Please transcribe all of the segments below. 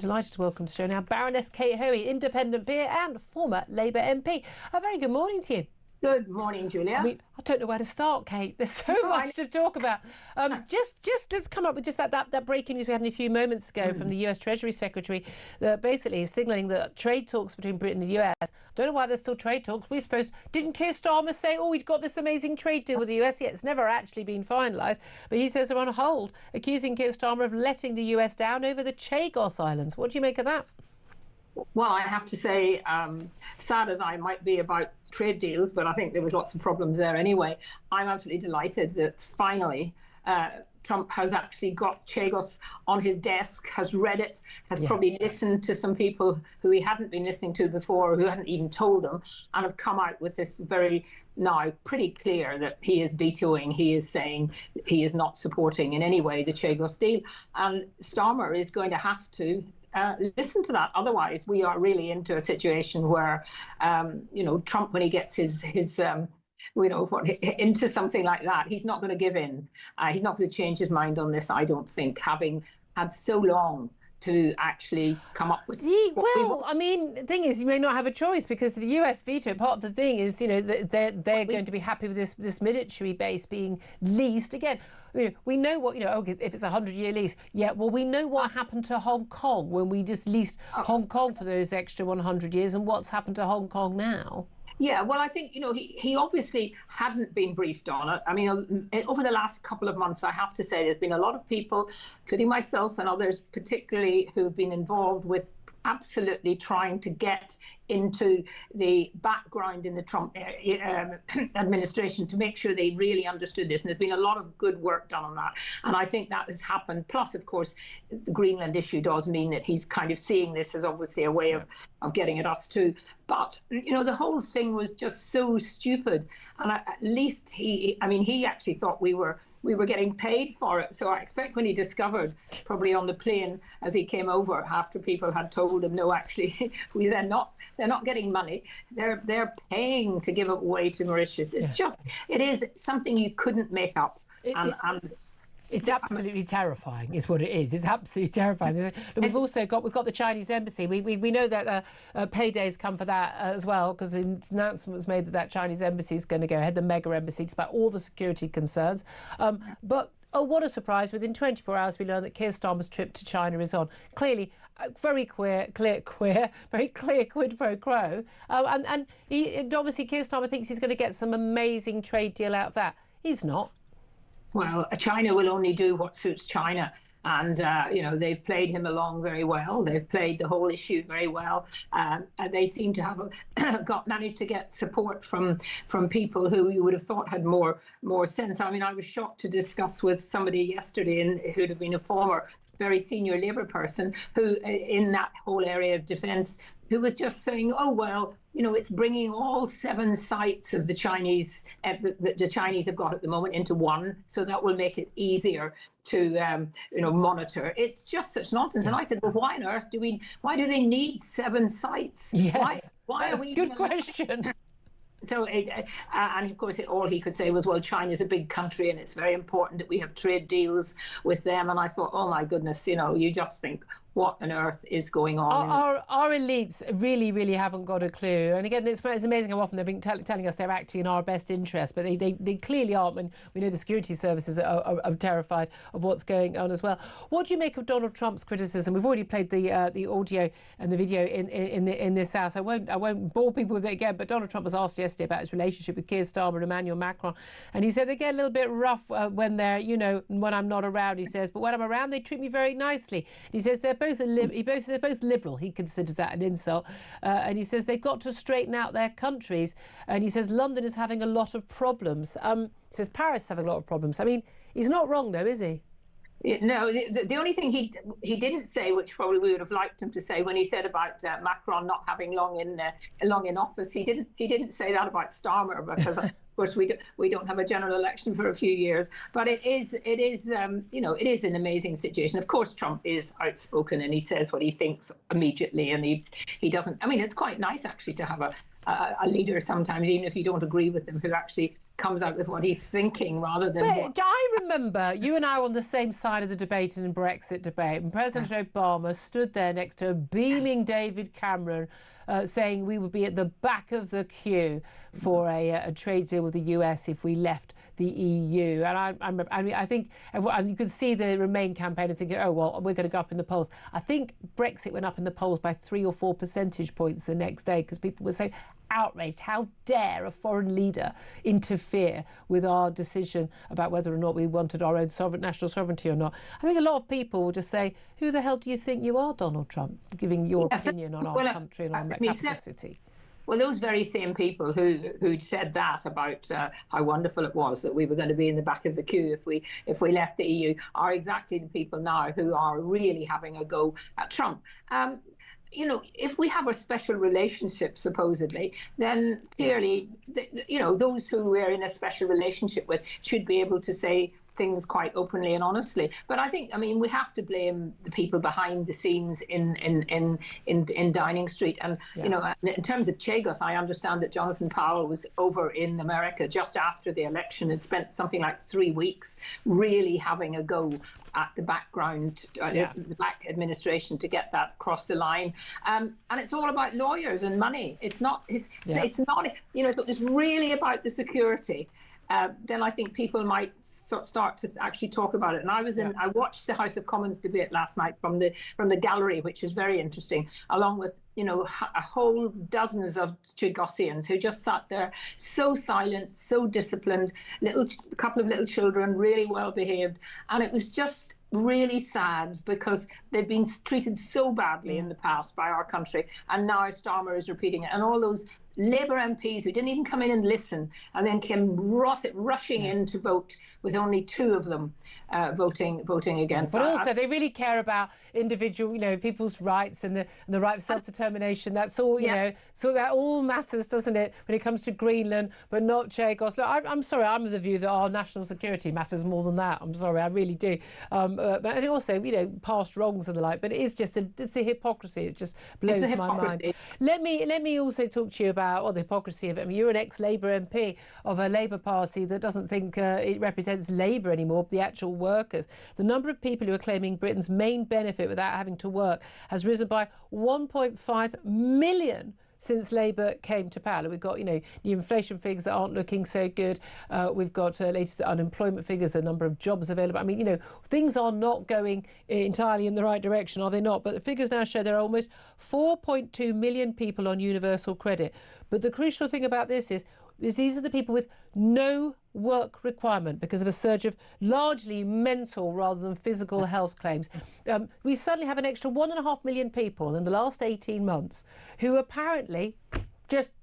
delighted to welcome to the show now Baroness Kate Hoey, independent peer and former Labour MP. A very good morning to you. Good morning, Julia. I mean, I don't know where to start, Kate. There's so much to talk about. Just let's come up with just that breaking news we had a few moments ago from the US Treasury Secretary that basically is signalling that trade talks between Britain and the US. Don't know why there's still trade talks. We suppose, didn't Keir Starmer say, oh, we'd got this amazing trade deal with the US? Yet it's never actually been finalised. But he says they're on hold, accusing Keir Starmer of letting the US down over the Chagos Islands. What do you make of that? Well, I have to say, sad as I might be about trade deals, but I think there was lots of problems there anyway. I'm absolutely delighted that finally Trump has actually got Chagos on his desk, has read it, has probably listened to some people who he hadn't been listening to before, who hadn't even told him, and have come out with this very now pretty clear that he is vetoing, he is saying he is not supporting in any way the Chagos deal. And Starmer is going to have to listen to that. Otherwise, we are really into a situation where, Trump, when he gets his into something like that, he's not going to give in. He's not going to change his mind on this, I don't think, having had so long to actually come up with. I mean, the thing is, you may not have a choice because the US veto. Part of the thing is, they're going to be happy with this military base being leased again. We know what if it's a 100-year lease. Yeah, well, we know what happened to Hong Kong when we just leased Hong Kong for those extra 100 years, and what's happened to Hong Kong now. Yeah, well, I think, he obviously hadn't been briefed on it. I mean, over the last couple of months, I have to say, there's been a lot of people, including myself and others particularly, who've been involved with absolutely trying to get into the background in the Trump administration to make sure they really understood this. And there's been a lot of good work done on that. And I think that has happened. Plus, of course, the Greenland issue does mean that he's kind of seeing this as obviously a way of getting at us too. But, the whole thing was just so stupid. And at least he actually thought we were getting paid for it. So I expect when he discovered, probably on the plane as he came over, after people had told him, no, actually, they're not getting money. They're paying to give it away to Mauritius. It's it is something you couldn't make up. It's absolutely terrifying, is what it is. It's absolutely terrifying. We've got the Chinese embassy. We know that paydays come for that as well, because an announcement was made that Chinese embassy is going to go ahead, the mega embassy, despite all the security concerns. But what a surprise! Within 24 hours, we learned that Keir Starmer's trip to China is on. Clearly, very clear quid pro quo. And obviously, Keir Starmer thinks he's going to get some amazing trade deal out of that. He's not. Well, China will only do what suits China. And, they've played him along very well. They've played the whole issue very well. They seem to have managed to get support from people who you would have thought had more sense. I mean, I was shocked to discuss with somebody yesterday who'd have been a former very senior Labour person who, in that whole area of defence, who was just saying, oh, well, it's bringing all 7 sites of the Chinese that the Chinese have got at the moment into one, so that will make it easier to monitor. It's just such nonsense. And I said, well, why on earth why do they need 7 sites? Yes. Why are we? Good question. So, and of course, all he could say was, well, China's a big country and it's very important that we have trade deals with them. And I thought, oh, my goodness, you just think, what on earth is going on? Our elites really, really haven't got a clue. And again, it's amazing how often they've been telling us they're acting in our best interest, but they clearly aren't. When we know the security services are terrified of what's going on as well. What do you make of Donald Trump's criticism? We've already played the audio and the video in this house. I won't bore people with it again. But Donald Trump was asked yesterday about his relationship with Keir Starmer and Emmanuel Macron, and he said they get a little bit rough when they're when I'm not around. He says, but when I'm around, they treat me very nicely. And he says they're both liberal. He considers that an insult. And he says they've got to straighten out their countries. And he says London is having a lot of problems. He says Paris is having a lot of problems. I mean, he's not wrong, though, is he? No, the only thing he didn't say, which probably we would have liked him to say, when he said about Macron not having long in office, he didn't say that about Starmer, because of course we don't have a general election for a few years. But it is an amazing situation. Of course, Trump is outspoken and he says what he thinks immediately, and he doesn't. I mean, it's quite nice actually to have a leader sometimes, even if you don't agree with them, who actually comes out with what he's thinking rather than But I remember you and I were on the same side of the debate in the Brexit debate, and President Obama stood there next to a beaming David Cameron, saying we would be at the back of the queue for a trade deal with the US if we left the EU. And I think everyone, you could see the Remain campaigners thinking, oh, well, we're going to go up in the polls. I think Brexit went up in the polls by 3 or 4 percentage points the next day because people were saying, outraged. How dare a foreign leader interfere with our decision about whether or not we wanted our own national sovereignty or not? I think a lot of people will just say, who the hell do you think you are, Donald Trump, giving your opinion on our country and our capital city? Well, those very same people who'd said that about how wonderful it was that we were going to be in the back of the queue if we left the EU are exactly the people now who are really having a go at Trump. You know, if we have a special relationship, supposedly, then clearly, you know, those who we're in a special relationship with should be able to say things quite openly and honestly. But I think, I mean, we have to blame the people behind the scenes in Downing Street. And, you know, in terms of Chagos, I understand that Jonathan Powell was over in America just after the election and spent something like 3 weeks really having a go at the background, the black administration to get that across the line. And it's all about lawyers and money. It's not, it's not, you know, if it was really about the security, then I think people might start to actually talk about it. And I watched the House of Commons debate last night from the gallery, which is very interesting, along with, you know, a whole dozens of Chagosians who just sat there so silent, so disciplined, a couple of little children, really well behaved. And it was just really sad because they've been treated so badly in the past by our country. And now Starmer is repeating it. And all those Labour MPs who didn't even come in and listen and then came rushing in to vote, with only 2 of them voting against. But also, they really care about individual, you know, people's rights and the right of self-determination. That's all, you know. So that all matters, doesn't it, when it comes to Greenland, but not Chagos. Look, I'm sorry, I'm of the view that our national security matters more than that. I'm sorry, I really do. But also, you know, past wrongs and the like. But it is just the hypocrisy. It just blows my mind. Let me also talk to you about the hypocrisy of it. I mean, you're an ex-Labour MP of a Labour Party that doesn't think it represents Labour anymore, the actual workers. The number of people who are claiming Britain's main benefit without having to work has risen by 1.5 million since Labour came to power. We've got, you know, the inflation figures that aren't looking so good. We've got latest unemployment figures, the number of jobs available. I mean, you know, things are not going entirely in the right direction, are they not? But the figures now show there are almost 4.2 million people on universal credit. But the crucial thing about this is these are the people with no work requirement because of a surge of largely mental rather than physical health claims. We suddenly have an extra 1.5 million people in the last 18 months who apparently just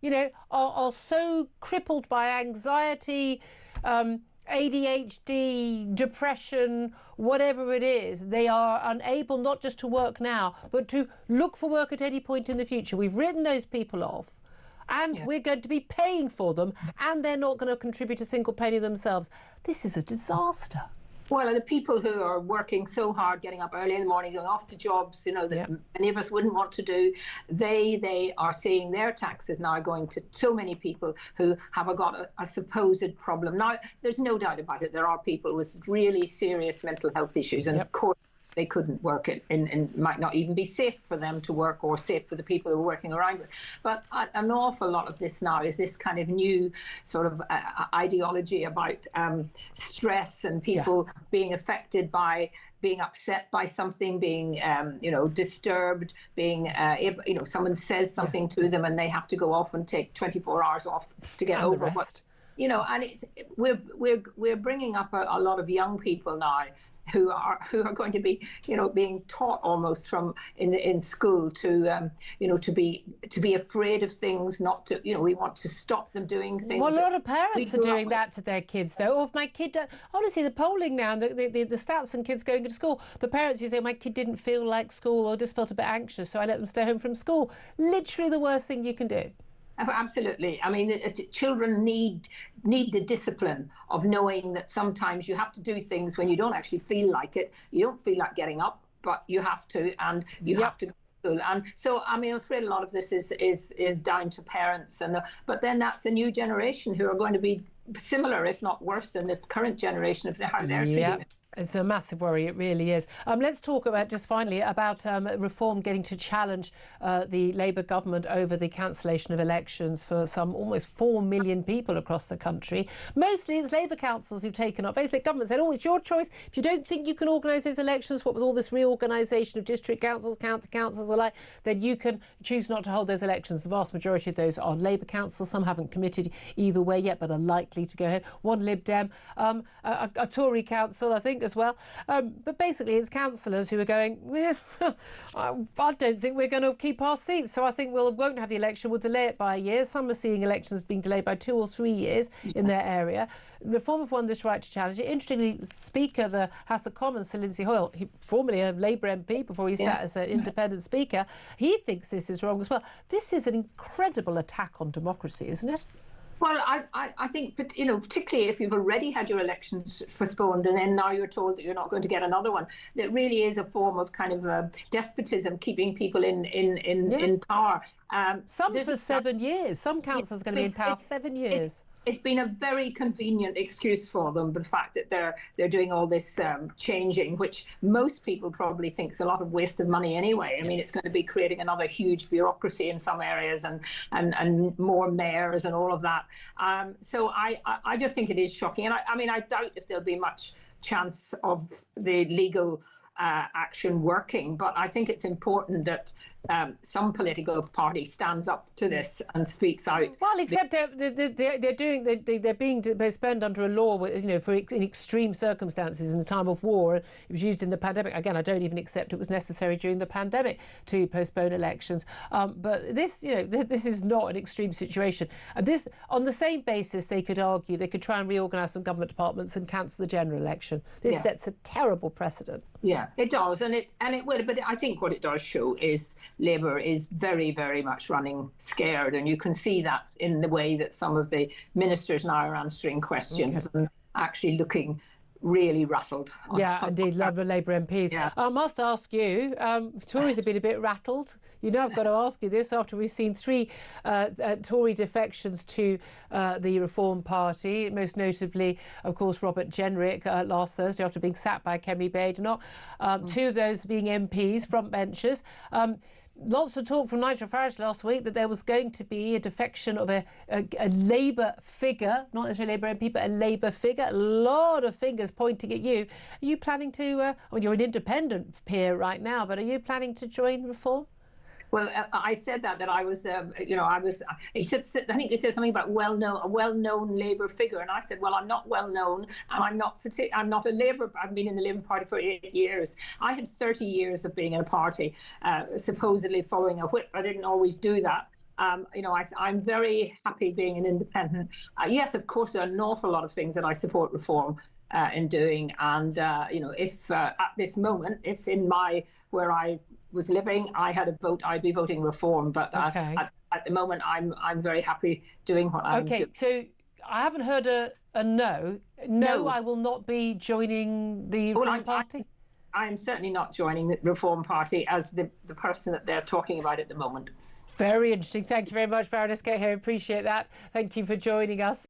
you know, are so crippled by anxiety, ADHD, depression, whatever it is, they are unable not just to work now, but to look for work at any point in the future. We've written those people off. And we're going to be paying for them, and they're not going to contribute a single penny themselves. This is a disaster. Well, the people who are working so hard, getting up early in the morning, going off to jobs, you know, that many of us wouldn't want to do, they are seeing their taxes now going to so many people who have got a supposed problem. Now, there's no doubt about it. There are people with really serious mental health issues, and of course, they couldn't work it and might not even be safe for them to work or safe for the people who are working around it. But an awful lot of this now is this kind of new sort of ideology about stress and people being affected by being upset by something, being, you know, disturbed, being, you know, someone says something to them and they have to go off and take 24 hours off to get over what, you know, and we're bringing up a lot of young people now who are going to be, you know, being taught almost from in school to, you know, to be afraid of things, not to, you know, we want to stop them doing things. Well, a lot of parents are doing that to their kids, though. Or if my kid, honestly, the polling now, the stats and kids going to school, the parents, you say, my kid didn't feel like school or just felt a bit anxious, so I let them stay home from school. Literally the worst thing you can do. Absolutely. I mean, children need the discipline of knowing that sometimes you have to do things when you don't actually feel like it. You don't feel like getting up, but you have to, and you have to And so, I mean, I'm afraid a lot of this is down to parents, but then that's the new generation who are going to be similar, if not worse, than the current generation of how they're treating it. It's a massive worry, it really is. Let's talk about, just finally, about Reform getting to challenge the Labour government over the cancellation of elections for some almost 4 million people across the country. Mostly it's Labour councils who've taken up. Basically, the government said, oh, it's your choice. If you don't think you can organise those elections, what with all this reorganisation of district councils, county councils alike, then you can choose not to hold those elections. The vast majority of those are Labour councils. Some haven't committed either way yet, but are likely to go ahead. One Lib Dem, a Tory council, I think, as well. But basically it's councillors who are going, I don't think we're going to keep our seats, so I think we won't have the election, we'll delay it by a year. Some are seeing elections being delayed by 2 or 3 years in their area. Reform have won this right to challenge it. Interestingly, Speaker of the House of Commons, Sir Lindsay Hoyle, formerly a Labour MP before he sat as an independent Speaker, he thinks this is wrong as well. This is an incredible attack on democracy, isn't it? Well, I think, particularly if you've already had your elections postponed and then now you're told that you're not going to get another one, that really is a form of kind of despotism, keeping people in power. Some for 7 years. Some councils are going to be in power 7 years. It's been a very convenient excuse for them, the fact that they're doing all this changing, which most people probably think is a lot of waste of money anyway. I mean, it's going to be creating another huge bureaucracy in some areas and more mayors and all of that. So I just think it is shocking. And I mean, I doubt if there'll be much chance of the legal action working, but I think it's important that some political party stands up to this and speaks out. Well, except they're being postponed under a law, for in extreme circumstances in the time of war. It was used in the pandemic. Again, I don't even accept it was necessary during the pandemic to postpone elections. But this, this is not an extreme situation. And this, on the same basis, they could argue they could try and reorganise some government departments and cancel the general election. This sets a terrible precedent. Yeah, it does, and it will. But I think what it does show is Labour is very, very much running scared, and you can see that in the way that some of the ministers now are answering questions and actually looking really rattled. Yeah, indeed, Labour MPs. Yeah. I must ask you, Tories have been a bit rattled. I've got to ask you this after we've seen 3 Tory defections to the Reform Party, most notably, of course, Robert Jenrick last Thursday after being sacked by Kemi Badenoch. 2 of those being MPs, frontbenchers. Lots of talk from Nigel Farage last week that there was going to be a defection of a Labour figure, not necessarily a Labour MP, but a Labour figure. A lot of fingers pointing at you. Are you planning to, you're an independent peer right now, but are you planning to join Reform? Well, I said that I was, he said, I think he said something about a well-known Labour figure, and I said, well, I'm not well-known, and I'm not a Labour. I've been in the Labour Party for 8 years. I had 30 years of being in a party, supposedly following a whip. I didn't always do that. I'm very happy being an independent. Yes, of course, there are an awful lot of things that I support Reform in doing, and if at this moment, if in where I was living, I had a vote, I'd be voting Reform. But at the moment, I'm very happy doing what I'm doing. Okay, so I haven't heard a no. No, I will not be joining the Reform Party. I am certainly not joining the Reform Party as the person that they're talking about at the moment. Very interesting. Thank you very much, Baroness Kate Hoey. Appreciate that. Thank you for joining us.